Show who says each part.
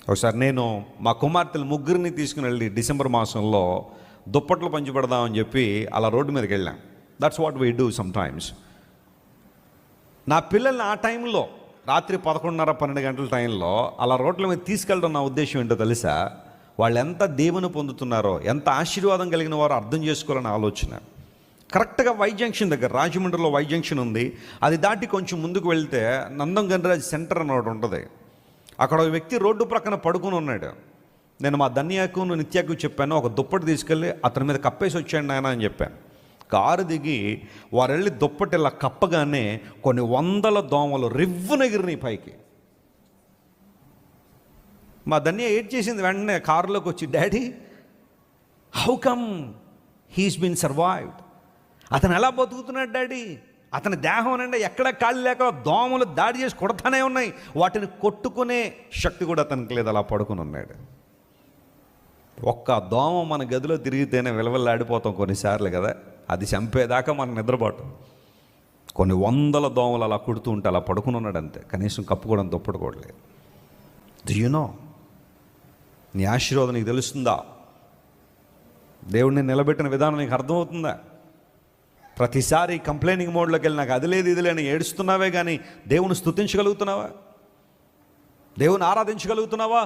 Speaker 1: ఒకసారి నేను మా కుమార్తెలు ముగ్గురిని తీసుకుని వెళ్ళి డిసెంబర్ మాసంలో దుప్పట్లు పంచిపెడదామని చెప్పి అలా రోడ్డు మీదకి వెళ్ళాం. That's what we do some times. నా పిల్లల్ని ఆ టైంలో రాత్రి 11:30-12 గంటల టైంలో అలా రోడ్ల మీద తీసుకెళ్ళడం నా ఉద్దేశం ఏంటో తెలుసా? వాళ్ళు ఎంత దేవుని పొందుతున్నారో, ఎంత ఆశీర్వాదం కలిగిన వారో అర్థం చేసుకోవాలని ఆలోచన. కరెక్ట్గా వై జంక్షన్ దగ్గర, రాజమండ్రిలో వై జంక్షన్ ఉంది, అది దాటి కొంచెం ముందుకు వెళ్తే నందం గణరాజ్ సెంటర్ అని ఒకటి ఉంటుంది. అక్కడ ఒక వ్యక్తి రోడ్డు ప్రక్కన పడుకుని ఉన్నాడు. నేను మా ధన్యాకు నిత్యాకు చెప్పాను, ఒక దుప్పటి తీసుకెళ్ళి అతని మీద కప్పేసి వచ్చాడు నాయన అని చెప్పాను. కారు దిగి వారు వెళ్ళి దుప్పటి ఇలా కప్పగానే కొన్ని 100 దోమలు రివ్వునెగిరినాయి పైకి. మా ధన్య ఏడ్ చేసింది, వెంటనే కారులోకి వచ్చి, daddy how come he's been survived, అతను ఎలా బతుకుతున్నాడు డాడీ? అతని దేహం అంటే ఎక్కడ కాళ్ళు లేక దోమలు దాడి చేసి కొడతానే ఉన్నాయి, వాటిని కొట్టుకునే శక్తి కూడా అతనికి లేదు, అలా పడుకుని ఉన్నాడు. ఒక్క దోమ మన గదిలో తిరిగితేనే విలవల్లాడిపోతాం కొన్నిసార్లు కదా, అది చంపేదాకా మనం నిద్రపోవటం. కొన్ని 100 దోమలు అలా కుడుతూ ఉంటే అలా పడుకుని ఉన్నాడు అంతే, కనీసం కప్పుకోవడం దుప్పట్టుకోవట్లేదు. డు యు నో, నీ ఆశీర్వాదం నీకు తెలుస్తుందా? దేవుడిని నిలబెట్టిన విధానం నీకు అర్థమవుతుందా? ప్రతిసారి కంప్లైనింగ్ మోడ్లోకి వెళ్ళి నాకు అది లేదు ఇది లేని ఏడుస్తున్నావే కానీ దేవుని స్తుతించగలుగుతున్నావా? దేవుని ఆరాధించగలుగుతున్నావా?